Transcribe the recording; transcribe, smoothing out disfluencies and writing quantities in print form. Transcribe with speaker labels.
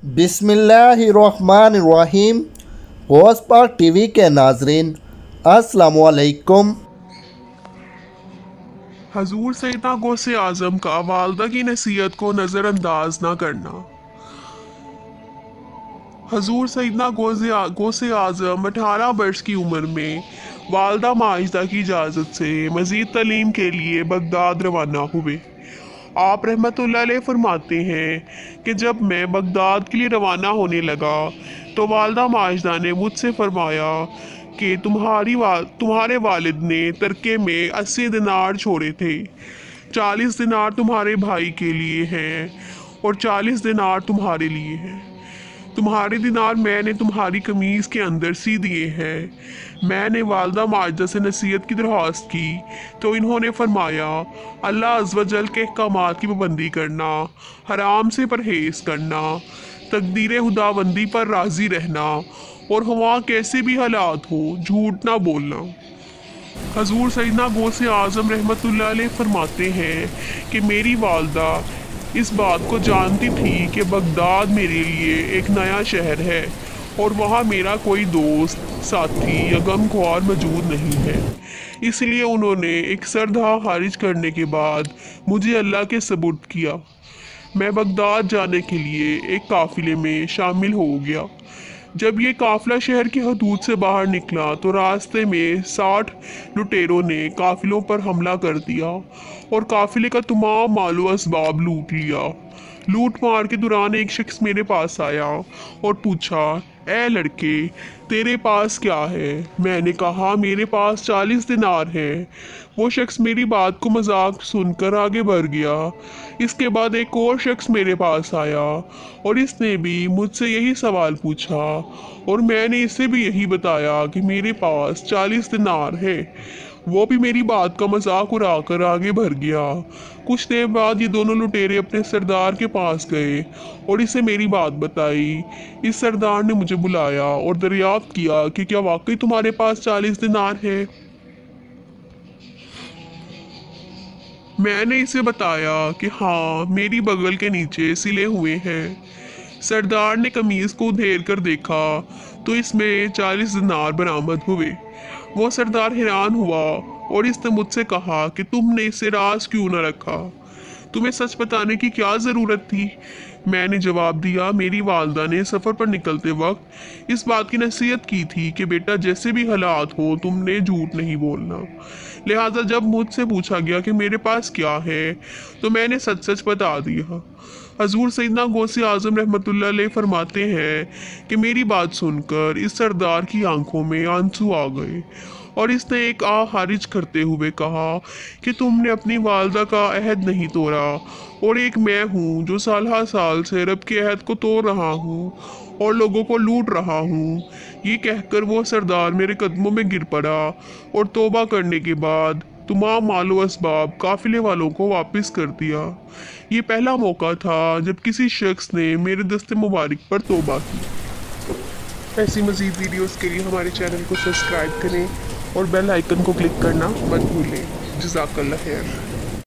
Speaker 1: बिस्मिल्लाहिर्रहमानिर्रहीम। गौस पाक टीवी के नाजरीन अस्सलामुअलैकुम।
Speaker 2: हजूर सैयदना गौसे आजम का वालदा की नसीहत को नज़रअंदाज न करना। हजूर सैयदना गौसे आजम 18 वर्ष की उम्र में वालदा माजिदा की इजाज़त से मज़ीद तालीम के लिए बगदाद रवाना हुए। आप रहमतुल्लाह अलैह फरमाते हैं कि जब मैं बगदाद के लिए रवाना होने लगा तो वालदा माजिदा ने मुझसे फरमाया कि तुम्हारे वालिद ने तरके में 80 दिनार छोड़े थे। 40 दिनार तुम्हारे भाई के लिए हैं और 40 दिनार तुम्हारे लिए हैं। तुम्हारे दिनार मैंने तुम्हारी कमीज के अंदर सी दिए हैं। मैंने वालदा माजिदा से नसीहत की दरख्वास्त की तो इन्होंने फरमाया, अल्लाह अज़्वजल के अहकामात की पाबंदी करना, हराम से परहेज करना, तकदीर खुदाबंदी पर राज़ी रहना और वहाँ कैसे भी हालात हो झूठ ना बोलना। हजूर सैयदना गौसे आज़म रहमतुल्लाह अलैह फरमाते हैं कि मेरी वालदा इस बात को जानती थी कि बगदाद मेरे लिए एक नया शहर है और वहाँ मेरा कोई दोस्त, साथी या गमख्वार मौजूद नहीं है। इसलिए उन्होंने एक सरधा खारिज करने के बाद मुझे अल्लाह के सुपुर्द किया। मैं बगदाद जाने के लिए एक काफिले में शामिल हो गया। जब ये काफिला शहर की हदूद से बाहर निकला तो रास्ते में 60 लुटेरों ने काफिलों पर हमला कर दिया और काफिले का तमाम मालो असबाब लूट लिया। लूट मार के दौरान एक शख्स मेरे पास आया और पूछा, ए लड़के, तेरे पास क्या है? मैंने कहा, मेरे पास 40 दिनार हैं। वो शख्स मेरी बात को मजाक सुनकर आगे बढ़ गया। इसके बाद एक और शख्स मेरे पास आया और इसने भी मुझसे यही सवाल पूछा और मैंने इसे भी यही बताया कि मेरे पास 40 दिनार है। वो भी मेरी बात का मजाक उड़ाकर आगे बढ़ गया। कुछ देर बाद ये दोनों लुटेरे अपने सरदार के पास गए और इसे मेरी बात बताई। इस सरदार ने मुझे बुलाया और दरियाफ्त किया कि क्या वाकई तुम्हारे पास 40 दिनार है। मैंने इसे बताया कि हाँ, मेरी बगल के नीचे सिले हुए हैं। सरदार ने कमीज को उधेड़ कर देखा तो इसमें 40 दिनार बरामद हुए। वो सरदार हैरान हुआ और इसने मुझसे कहा कि तुमने इसे राज क्यों न रखा? तुम्हें सच बताने की क्या ज़रूरत थी? मैंने जवाब दिया, मेरी वालदा ने सफ़र पर निकलते वक्त इस बात की नसीहत की थी कि बेटा, जैसे भी हालात हो तुमने झूठ नहीं बोलना। लिहाजा जब मुझसे पूछा गया कि मेरे पास क्या है तो मैंने सच सच बता दिया। हजूर सैयदना गौसे आज़म रहमतुल्लाह अलैह फरमाते हैं कि मेरी बात सुनकर इस सरदार की आंखों में आंसू आ गए और इसने एक खारिज करते हुए कहा कि तुमने अपनी वालदा का अहद नहीं तोड़ा और एक मैं हूँ जो साल से रब के अहद को तोड़ रहा हूँ और लोगों को लूट रहा हूँ। ये कहकर वो सरदार मेरे कदमों में गिर पड़ा और तौबा करने के बाद तमाम मालो असबाब काफिले वालों को वापस कर दिया। ये पहला मौका था जब किसी शख्स ने मेरे दस्ते मुबारक पर तौबा की। ऐसी मज़ीद वीडियोस के लिए हमारे चैनल को सब्सक्राइब करें और बेल आइकन को क्लिक करना मत भूलें। जज़ाकल्लाह खैर।